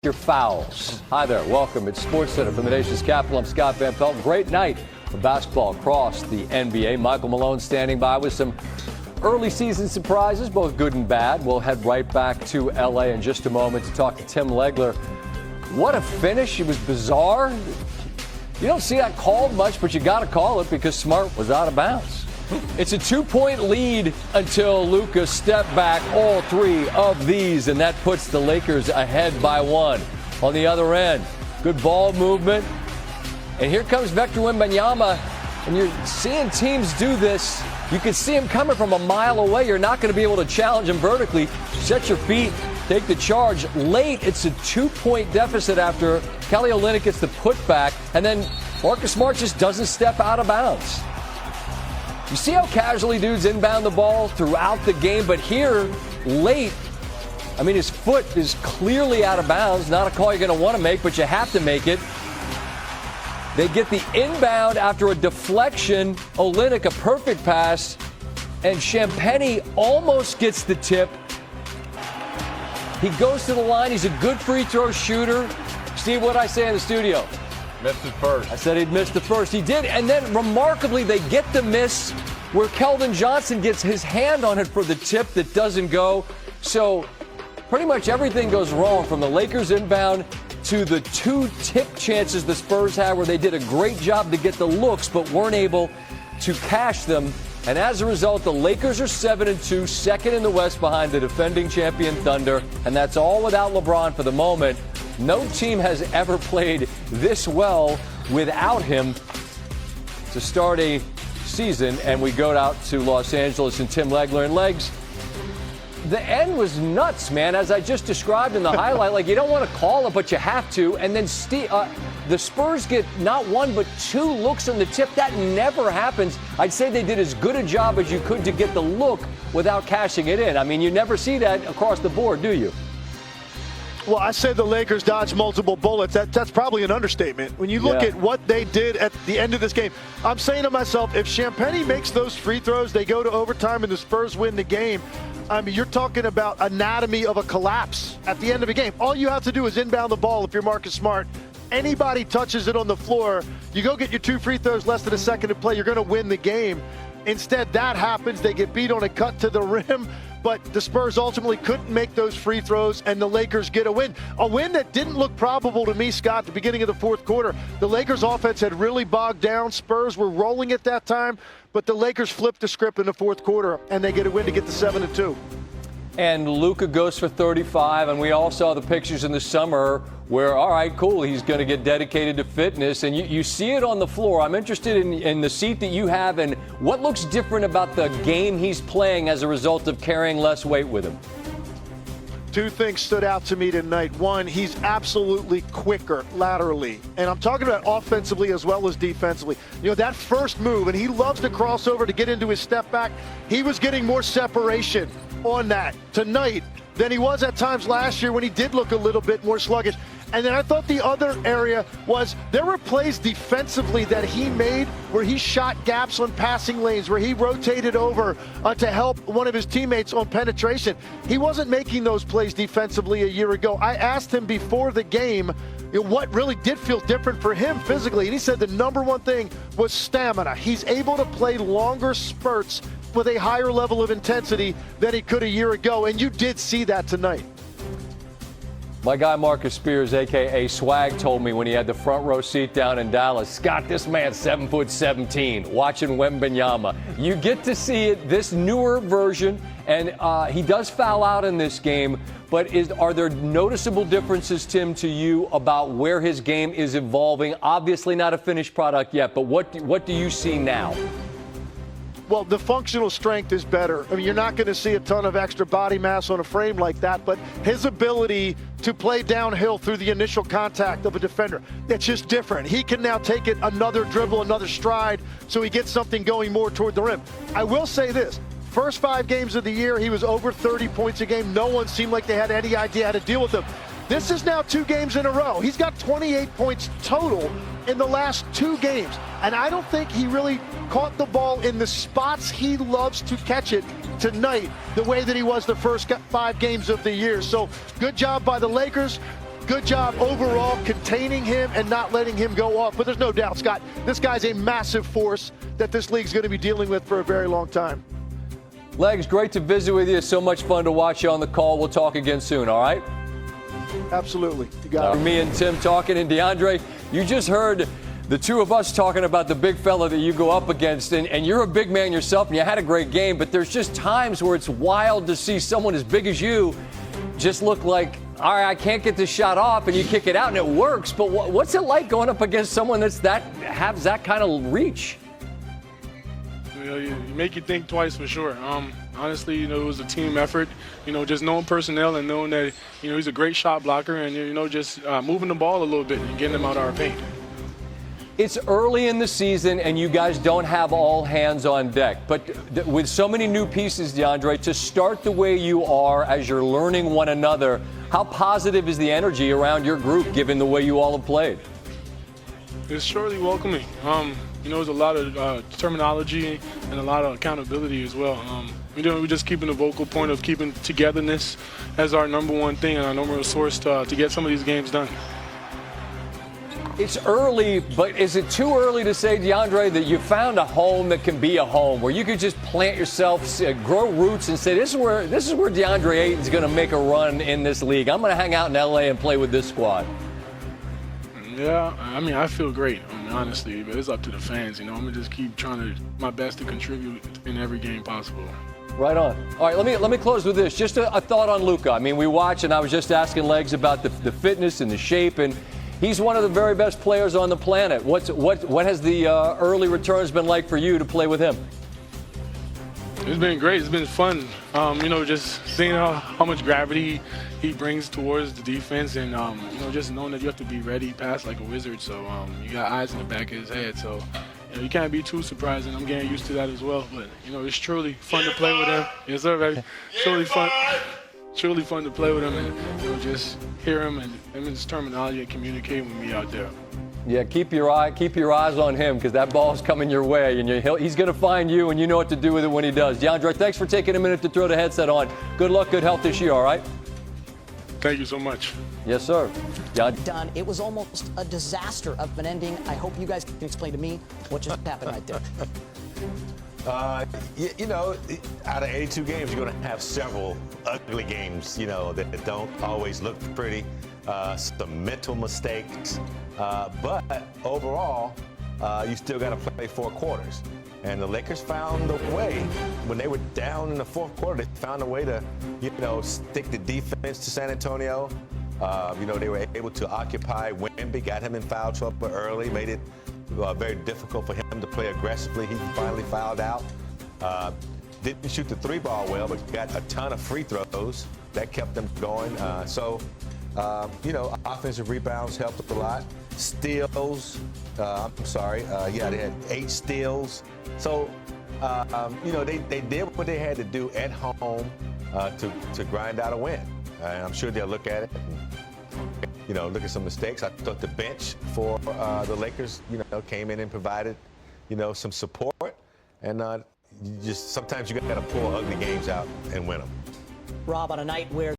Your fouls. Hi there, welcome. It's SportsCenter from the nation's capital. I'm Scott Van Pelt. Great night of basketball across the NBA. Michael Malone standing by with some early season surprises, both good and bad. We'll head right back to LA in just a moment to talk to Tim Legler. What a finish. It was bizarre. You don't see that called much, but you got to call it because Smart was out of bounds. It's a 2-point lead until Luka stepped back all three of these, and that puts the Lakers ahead by one. On the other end, good ball movement. And here comes Victor Wembanyama, and you're seeing teams do this. You can see him coming from a mile away. You're not going to be able to challenge him vertically. Set your feet, take the charge. Late, it's a 2-point deficit after Kelly Olynyk gets the putback, and then Marcus Smart just doesn't step out of bounds. You see how casually dudes inbound the ball throughout the game, but here, late, I mean, his foot is clearly out of bounds. Not a call you're going to want to make, but you have to make it. They get the inbound after a deflection. Olynyk, a perfect pass, and Champagnie almost gets the tip. He goes to the line. He's a good free throw shooter. Steve, what'd I say in the studio? Missed it first. I said he'd missed the first. He did. And then, remarkably, they get the miss where Keldon Johnson gets his hand on it for the tip that doesn't go. So pretty much everything goes wrong from the Lakers inbound to the two tip chances the Spurs had where they did a great job to get the looks but weren't able to cash them. And as a result, the Lakers are 7-2, second in the West behind the defending champion Thunder. And that's all without LeBron for the moment. No team has ever played this well without him to start a season. And we go out to Los Angeles and Tim Legler. And Legs, the end was nuts, man, as I just described in the highlight. Like, you don't want to call it, but you have to. And then the Spurs get not one but two looks on the tip. That never happens. I'd say they did as good a job as you could to get the look without cashing it in. I mean, you never see that across the board, do you? Well, I say the Lakers dodged multiple bullets. That's probably an understatement. When you look at what they did at the end of this game, I'm saying to myself, if Champagnie makes those free throws, they go to overtime and the Spurs win the game. I mean, you're talking about anatomy of a collapse at the end of a game. All you have to do is inbound the ball if you're Marcus Smart. Anybody touches it on the floor, you go get your two free throws, less than a second to play, you're going to win the game. Instead, that happens. They get beat on a cut to the rim. But the Spurs ultimately couldn't make those free throws, and the Lakers get a win. A win that didn't look probable to me, Scott, at the beginning of the fourth quarter. The Lakers' offense had really bogged down. Spurs were rolling at that time, but the Lakers flipped the script in the fourth quarter, and they get a win to get to 7-2. And Luka goes for 35, and we all saw the pictures in the summer where, all right, cool, he's going to get dedicated to fitness. And you see it on the floor. I'm interested in the seat that you have and what looks different about the game he's playing as a result of carrying less weight with him. Two things stood out to me tonight. One, he's absolutely quicker laterally. And I'm talking about offensively as well as defensively. You know, that first move, and he loves to cross over to get into his step back. He was getting more separation on that tonight than he was at times last year when he did look a little bit more sluggish. And then I thought the other area was there were plays defensively that he made where he shot gaps on passing lanes, where he rotated over to help one of his teammates on penetration. He wasn't making those plays defensively a year ago. I asked him before the game what really did feel different for him physically, and he said the number one thing was stamina. He's able to play longer spurts with a higher level of intensity than he could a year ago, and you did see that tonight. My guy Marcus Spears, a.k.a. Swag, told me when he had the front row seat down in Dallas, Scott, this man's 7'17", watching Wembanyama. You get to see it, this newer version, and he does foul out in this game, but are there noticeable differences, Tim, to you about where his game is evolving? Obviously not a finished product yet, but what do you see now? Well, the functional strength is better. I mean, you're not going to see a ton of extra body mass on a frame like that, but his ability to play downhill through the initial contact of a defender, it's just different. He can now take it another dribble, another stride, so he gets something going more toward the rim. I will say this. First 5 games of the year, he was over 30 points a game. No one seemed like they had any idea how to deal with him. This is now 2 games in a row. He's got 28 points total in the last 2 games. And I don't think he really caught the ball in the spots he loves to catch it tonight, the way that he was the first 5 games of the year. So good job by the Lakers. Good job overall containing him and not letting him go off. But there's no doubt, Scott, this guy's a massive force that this league's going to be dealing with for a very long time. Legs, great to visit with you. It's so much fun to watch you on the call. We'll talk again soon, all right? Absolutely. You got it. Me and Tim talking, and DeAndre, you just heard the two of us talking about the big fella that you go up against, and you're a big man yourself, and you had a great game, but there's just times where it's wild to see someone as big as you just look like, all right, I can't get this shot off, and you kick it out, and it works. But what's it like going up against someone has that kind of reach? You make you think twice for sure. Honestly, it was a team effort. Just knowing personnel and knowing that, he's a great shot blocker and, just moving the ball a little bit and getting him out of our paint. It's early in the season, and you guys don't have all hands on deck. But with so many new pieces, DeAndre, to start the way you are as you're learning one another, how positive is the energy around your group, given the way you all have played? It's surely welcoming. There's a lot of terminology and a lot of accountability as well. We're just keeping the vocal point of keeping togetherness as our number one thing and our number one source to get some of these games done. It's early, but is it too early to say, DeAndre, that you found a home that can be a home, where you could just plant yourself, grow roots, and say, this is where DeAndre Ayton's going to make a run in this league. I'm going to hang out in L.A. and play with this squad. Yeah, I feel great, honestly, but it's up to the fans. I'm going to just keep trying my best to contribute in every game possible. Right on. All right, let me close with this. Just a thought on Luka. We watch, and I was just asking Legs about the fitness and the shape, and he's one of the very best players on the planet. What has the early returns been like for you to play with him? It's been great. It's been fun. Just seeing how much gravity he brings towards the defense, and just knowing that you have to be ready, pass like a wizard. So you got eyes in the back of his head. So you can't be too surprising. I'm getting used to that as well. But it's truly fun to play with him. Yes, sir, baby. Truly fun. Truly fun to play with him, and just hear him and his terminology and communicate with me out there. Yeah, keep your eyes on him, because that ball's coming your way, and he's going to find you, and you know what to do with it when he does. DeAndre, thanks for taking a minute to throw the headset on. Good luck, good health this year, all right? Thank you so much. Yes, sir. Done. It was almost a disaster of an ending. I hope you guys can explain to me what just happened right there. Out of 82 games, you're going to have several ugly games, that don't always look pretty. Some mental mistakes. But overall, you still got to play 4 quarters. And the Lakers found a way. When they were down in the 4th quarter, they found a way to, stick the defense to San Antonio. They were able to occupy Wemby, got him in foul trouble early, made it very difficult for him to play aggressively. He finally fouled out. Didn't shoot the 3-ball well, but got a ton of free throws. That kept them going. Offensive rebounds helped a lot. Steals, they had 8 steals. So, they did what they had to do at home to grind out a win. And I'm sure they'll look at it and, look at some mistakes. I thought the bench for the Lakers, came in and provided, some support. And sometimes you got to pull ugly games out and win them. Rob, on a night where